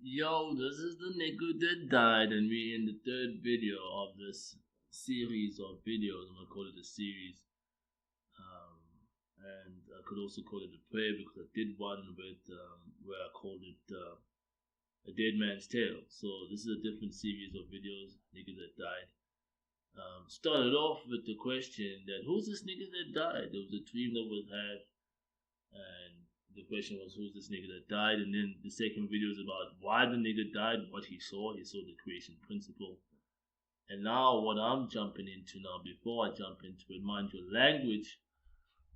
Yo, this is the nigga that died, and we're in the third video of this series of videos. I'm gonna call it a series, and I could also call it a prayer because I did one with where I called it a dead man's tale. So this is a different series of videos. Nigga that died. Started off with the question that who's this nigga that died? There was a dream that was had, and the question was who's this nigga that died, and then the second video is about why the nigga died, what he saw the creation principle. And now what I'm jumping into now, before I jump into it, mind your language.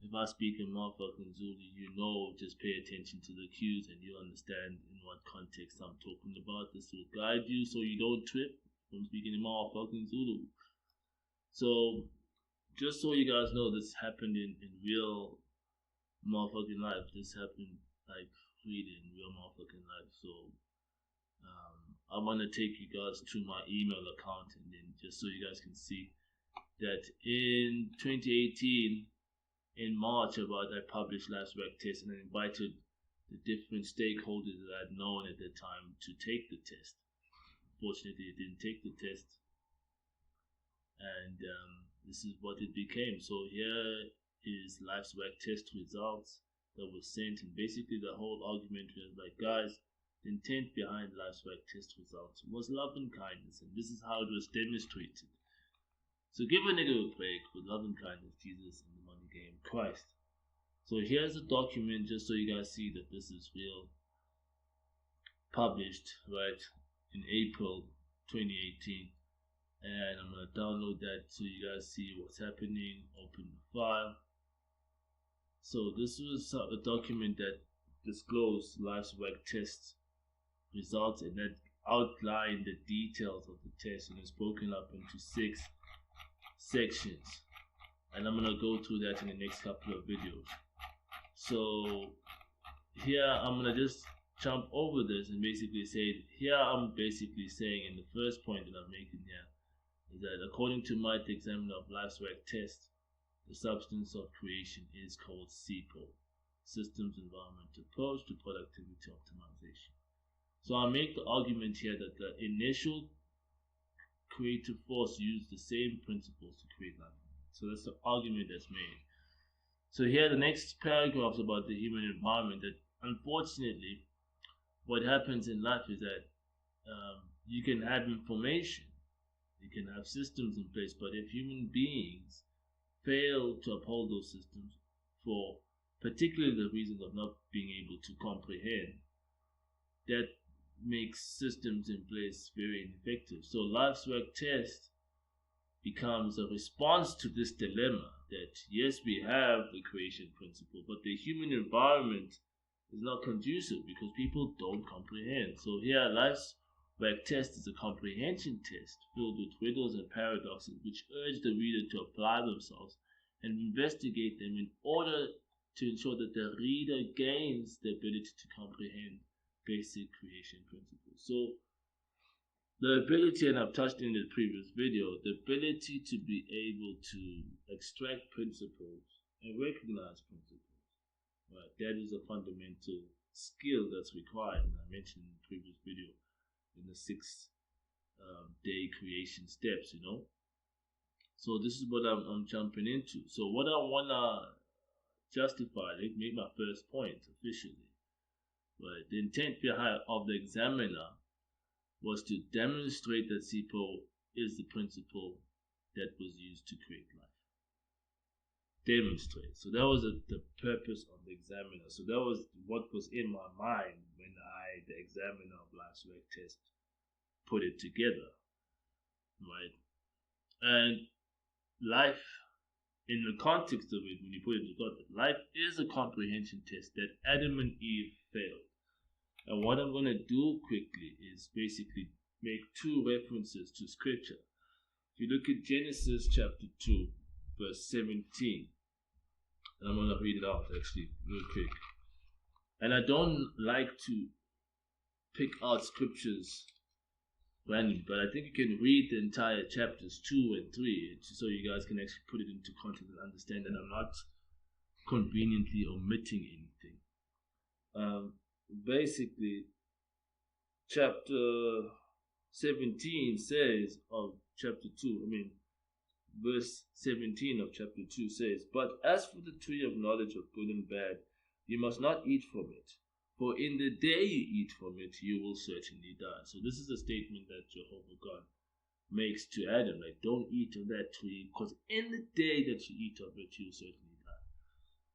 If I speak in motherfucking Zulu, you know, just pay attention to the cues and you'll understand in what context I'm talking about. This will guide you so you don't trip from speaking in motherfucking Zulu. So just so you guys know, this happened in real motherfucking life. This happened like really in real motherfucking life. So I want to take you guys to my email account, and then just so you guys can see that in 2018 in March I published Life's Work Test, and I invited the different stakeholders that I'd known at the time to take the test. Fortunately, they didn't take the test, and this is what it became. So here is Life's Work Test results that was sent, and basically the whole argument was like, guys, the intent behind Life's Work Test results was love and kindness, and this is how it was demonstrated. So give a nigga a break with love and kindness, Jesus, and the money game, Christ. So here's a document just so you guys see that this is real. Published right in April 2018. And I'm gonna download that so you guys see what's happening. Open the file. So this was a document that disclosed Life's Work Test results, and that outlined the details of the test, and it's broken up into 6 sections, and I'm gonna go through that in the next couple of videos. So here I'm gonna just jump over this and basically say, here I'm basically saying in the first point that I'm making here is that according to my examiner of Life's Work Test, the substance of creation is called SEPO, Systems Environment Approach to Productivity Optimization. So I make the argument here that the initial creative force used the same principles to create life. So that's the argument that's made. So here the next paragraph is about the human environment, that unfortunately what happens in life is that you can have information, you can have systems in place, but if human beings fail to uphold those systems for particularly the reasons of not being able to comprehend, that makes systems in place very ineffective. So Life's Work Test becomes a response to this dilemma that yes, we have the creation principle, but the human environment is not conducive because people don't comprehend. So here Life's Work Test is a comprehension test filled with riddles and paradoxes which urge the reader to apply themselves and investigate them in order to ensure that the reader gains the ability to comprehend basic creation principles. So the ability, and I've touched in the previous video, the ability to be able to extract principles and recognize principles, right? That is a fundamental skill that's required, and I mentioned in the previous video in the 6-day creation steps, you know. So this is what I'm jumping into. So what I wanna justify, make my first point officially. Right. The intent behind of the examiner was to demonstrate that SEPO is the principle that was used to create life. Demonstrate. So that was the purpose of the examiner. So that was what was in my mind when the examiner of Life's Work Test, put it together. Right. And life, in the context of it, when you put it together, life is a comprehension test that Adam and Eve failed. And what I'm going to do quickly is basically make 2 references to scripture. If you look at Genesis chapter 2, verse 17, and I'm going to read it out actually real quick. And I don't like to pick out scriptures randomly, but I think you can read the entire chapters 2 and 3 so you guys can actually put it into context and understand that I'm not conveniently omitting anything. Basically, chapter 17 says of chapter 2, verse 17 of chapter 2 says, "But as for the tree of knowledge of good and bad, you must not eat from it, for in the day you eat from it, you will certainly die." So this is a statement that Jehovah God makes to Adam, like, don't eat of that tree, because in the day that you eat of it, you will certainly die.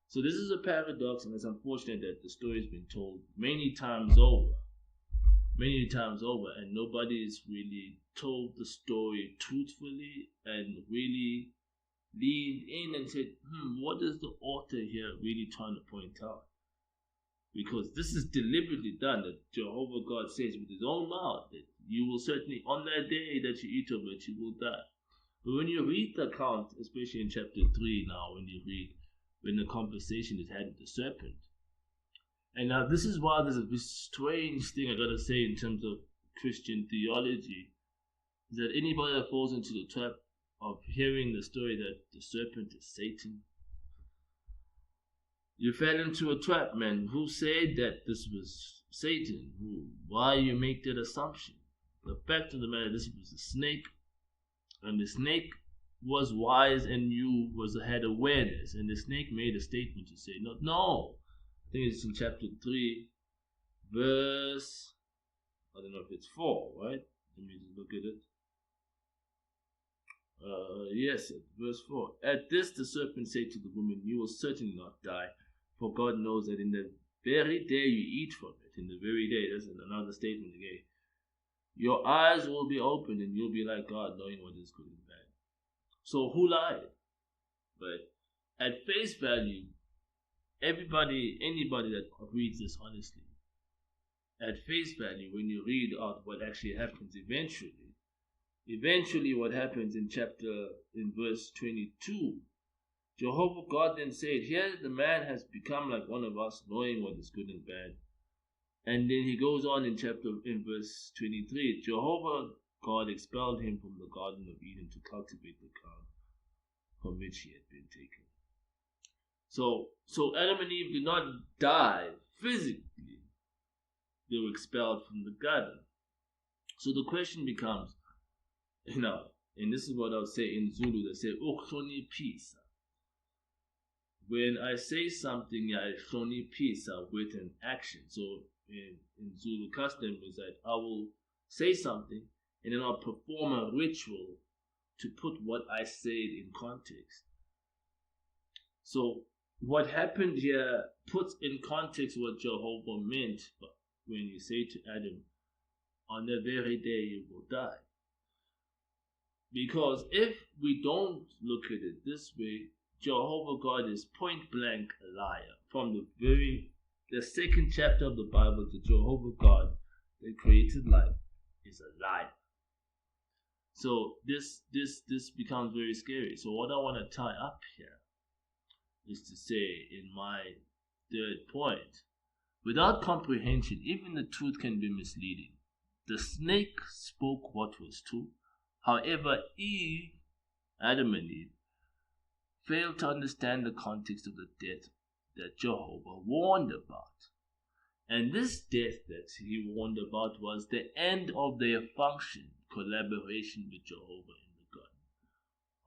So this is a paradox, and it's unfortunate that the story has been told many times over, and nobody's really told the story truthfully and really leaned in and said, what is the author here really trying to point out? Because this is deliberately done, that Jehovah God says with his own mouth that you will certainly, on that day that you eat of it, you will die. But when you read the account, especially in chapter 3 now, when the conversation is had with the serpent, and now this is why there's a strange thing I gotta say in terms of Christian theology, is that anybody that falls into the trap of hearing the story that the serpent is Satan, you fell into a trap, man. Who said that this was Satan? Why you make that assumption? The fact of the matter, this was a snake, and the snake was wise and had awareness, and the snake made a statement to say, no. I think it's in chapter 3, verse, I don't know if it's 4, right? Let me just look at it. Yes, verse 4. "At this the serpent said to the woman, you will certainly not die, for God knows that in the very day you eat from it," in the very day, that's another statement again, "your eyes will be opened and you'll be like God, knowing what is good and bad." So who lied? But at face value, anybody that reads this honestly, at face value, when you read out what actually happens eventually what happens in verse 22, Jehovah God then said, "Here the man has become like one of us, knowing what is good and bad." And then he goes on in verse 23, Jehovah God expelled him from the Garden of Eden to cultivate the ground from which he had been taken. So Adam and Eve did not die physically. They were expelled from the garden. So the question becomes, and this is what I'll say in Zulu, they say, "Ukhoni pisa." When I say something, I ukhoni pisa with an action. So in Zulu custom is that I will say something and then I'll perform a ritual to put what I said in context. So what happened here puts in context what Jehovah meant when you say to Adam, "On the very day you will die." Because if we don't look at it this way, Jehovah God is point blank a liar. From the second chapter of the Bible, the Jehovah God that created life is a liar. So this becomes very scary. So what I want to tie up here is to say in my third point, without comprehension, even the truth can be misleading. The snake spoke what was true. However, Adam and Eve, failed to understand the context of the death that Jehovah warned about. And this death that he warned about was the end of their collaboration with Jehovah in the Garden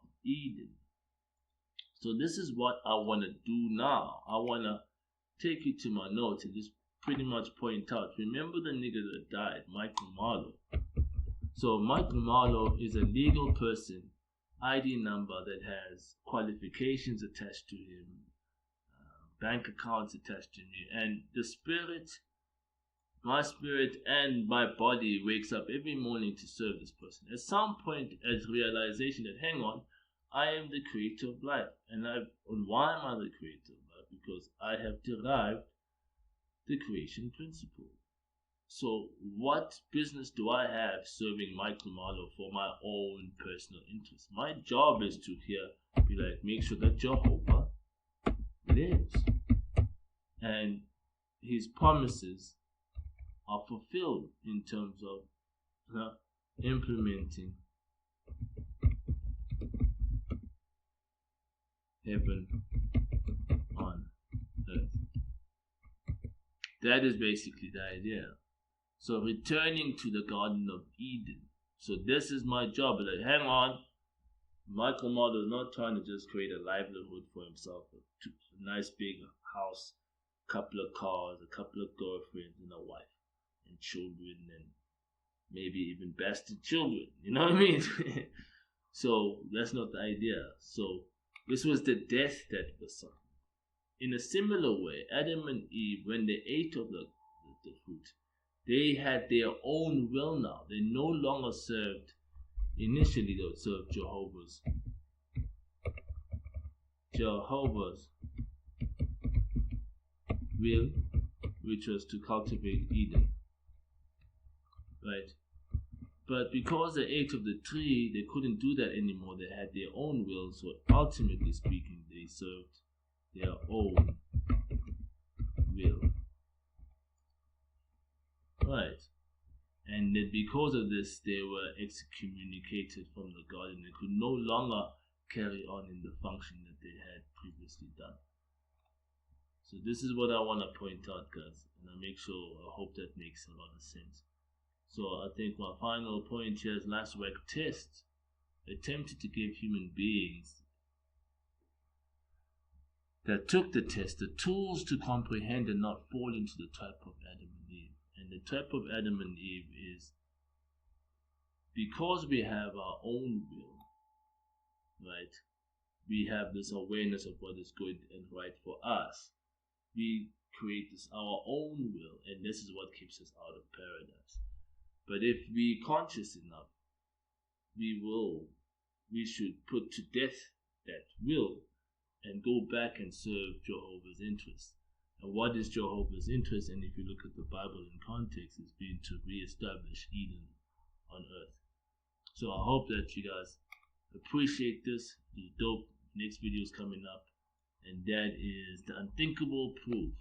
of Eden. So this is what I want to do now. I want to take you to my notes and just pretty much point out. Remember the nigga that died, Michael Marlowe. So Michael Marlowe is a legal person, ID number that has qualifications attached to him, bank accounts attached to me, and my spirit and my body wakes up every morning to serve this person. At some point, as realization that, hang on, I am the creator of life. And why am I the creator of life? Because I have derived the creation principle. So what business do I have serving Michael Marlowe for my own personal interest? My job is to make sure that Jehovah lives and his promises are fulfilled in terms of implementing heaven on earth. That is basically the idea. So returning to the Garden of Eden. So this is my job. Like, hang on. Michael Model is not trying to just create a livelihood for himself. A nice big house, couple of cars, a couple of girlfriends, and a wife, and children, and maybe even bastard children. You know what I mean? So that's not the idea. So this was the death that was suffered. In a similar way, Adam and Eve, when they ate of the fruit, they had their own will now. They no longer served, initially they would serve Jehovah's will, which was to cultivate Eden. Right? But because they ate of the tree, they couldn't do that anymore. They had their own will, so ultimately speaking, they served their own will. Right. And that because of this, they were excommunicated from the garden. They could no longer carry on in the function that they had previously done. So this is what I want to point out, guys, and I hope that makes a lot of sense. So I think my final point here is last week test attempted to give human beings that took the test the tools to comprehend and not fall into the trap of Adam and Eve. And the trap of Adam and Eve is because we have our own will, right? We have this awareness of what is good and right for us. We create this our own will, and this is what keeps us out of paradise. But if we conscious enough, we should put to death that will and go back and serve Jehovah's interests. And what is Jehovah's interest? And if you look at the Bible in context, it's been to reestablish Eden on earth. So I hope that you guys appreciate this. It's dope. Next video is coming up, and that is the unthinkable proof.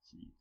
See.